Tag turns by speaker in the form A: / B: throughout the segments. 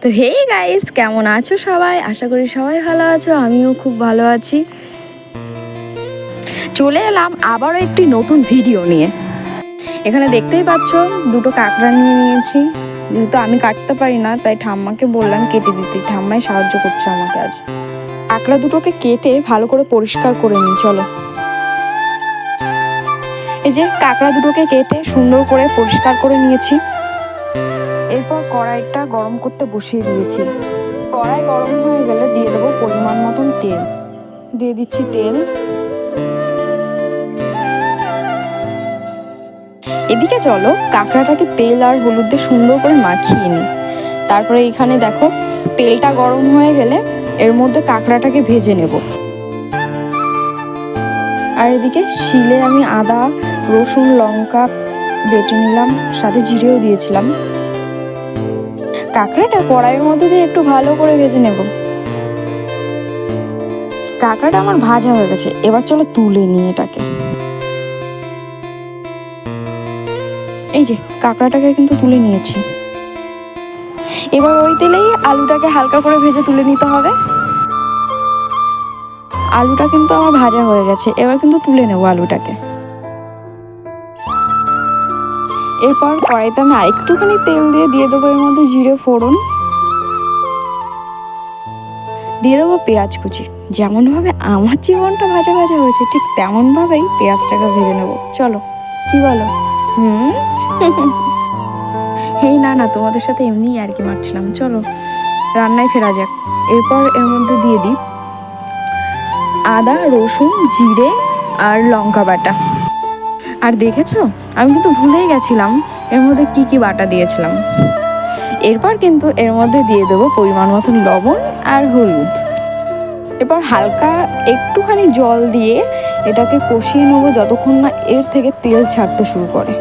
A: তো hey guys, কেমন আছো সবাই? আশা করি সবাই ভালো আছো, আমিও খুব ভালো আছি। চলে এলাম আবারও একটি নতুন ভিডিও নিয়ে। এখানে দেখতেই পাচ্ছ দুটো কাঁকড়া নিয়ে নিয়েছি। যেহেতু আমি কাটতে পারি না, তাই ঠাম্মাকে বললাম কেটে দিতে। ঠাম্মাই সাহায্য করছে আমাকে আজ। কাঁকড়া দুটোকে কেটে ভালো করে পরিষ্কার করে নিই, চলো। এই যে কাঁকড়া দুটোকে কেটে সুন্দর করে পরিষ্কার করে নিয়েছি। এরপর কড়াইটা গরম করতে বসিয়ে দিয়েছি। কড়াই গরম হয়ে গেলে দিয়ে দেবো পরিমাণ মতন তেল। দিয়ে দিচ্ছি তেল। এদিকে চলো কাঁকড়াটাকে তেল আর হলুদ দিয়ে সুন্দর করে মাখিয়ে নিই। তারপরে এখানে দেখো তেলটা গরম হয়ে গেলে এর মধ্যে কাঁকড়াটাকে ভেজে নেব। আর এদিকে শিলে আমি আদা, রসুন, লঙ্কা বেটে নিলাম, সাথে জিরেও দিয়েছিলাম। কাঁকড়াটা কড়াইয়ের মধ্যে দিয়ে একটু ভালো করে ভেজে নেব। কাঁকড়াটা আমার ভাজা হয়ে গেছে, এবার চলো তুলে নিই এটাকে। এই যে কাঁকড়াটাকে কিন্তু তুলে নিয়েছি। এবার ওই তেলেই আলুটাকে হালকা করে ভেজে তুলে নিতে হবে। আলুটা কিন্তু আমার ভাজা হয়ে গেছে, এবার কিন্তু তুলে নেব আলুটাকে। এরপর কড়াইতে আমি আরেকটুখানি তেল দিয়ে দেবো এর মধ্যে জিরে ফোড়ন, দিয়ে দেবো পেঁয়াজ কুচি। যেমনভাবে আমার জীবনটা ভাজা ভাজা হয়েছে ঠিক তেমনভাবেই পেঁয়াজটাকে ভেজে নেবো, চলো। কি বলো? হেই না তোমাদের সাথে এমনিই আর কি মারছিলাম, চলো রান্নায় ফেরা যাক। এরপর এর মধ্যে দিয়ে দিই আদা, রসুন, জিরে আর লঙ্কা বাটা। আর দেখেছো আমি কিন্তু ভুলেই গেছিলাম এর মধ্যে কি কি বাটা দিয়েছিলাম। এরপর কিন্তু এর মধ্যে দিয়ে দেবো পরিমাণ মতন লবণ আর হলুদ। এরপর হালকা একটুখানি জল দিয়ে এটাকে কষিয়ে নেবো যতক্ষণ না এর থেকে তেল ছাড়তে শুরু করে।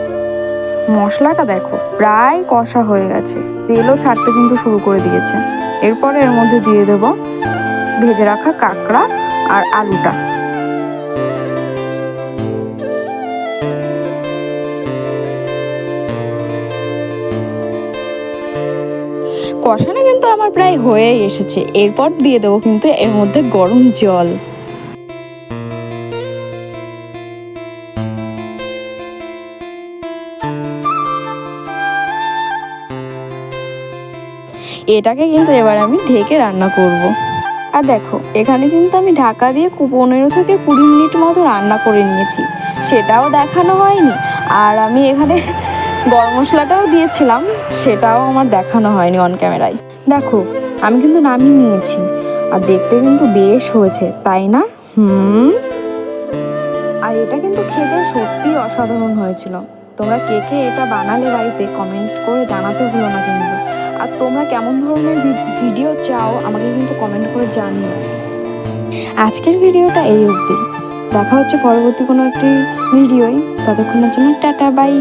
A: মশলাটা দেখো প্রায় কষা হয়ে গেছে, তেলও ছাড়তে কিন্তু শুরু করে দিয়েছে। এরপর এর মধ্যে দিয়ে দেব ভেজে রাখা কাঁকড়া আর আলুটা। কষানো কিন্তু আমার প্রায় হয়েই এসেছে। এরপর দিয়ে দেবো কিন্তু এর মধ্যে গরম জল। এটাকে কিন্তু এবার আমি ঢেকে রান্না করব। আর দেখো এখানে কিন্তু আমি ঢাকা দিয়ে 15 থেকে 20 মিনিট মতো রান্না করে নিয়েছি, সেটাও দেখানো হয়নি। আর আমি এখানে গরম মশলাটাও দিয়েছিলাম, সেটাও আমার দেখানো হয়নি অন ক্যামেরায়। দেখো আমি কিন্তু নামিয়ে নিয়েছি, আর দেখতে কিন্তু বেশ হয়েছে, তাই না? আর এটা কিন্তু খেতে সত্যি অসাধারণ হয়েছিল। তোমরা কে কে এটা বানালে বাড়িতে কমেন্ট করে জানাতে ভুলো না কিন্তু। আর তোমরা কেমন ধরনের ভিডিও চাও আমাকে কিন্তু কমেন্ট করে জানিও। আজকের ভিডিওটা এই অবধি, দেখা হচ্ছে পরবর্তী কোনো একটি ভিডিওয়। ততক্ষণের জন্য টাটা, বাই।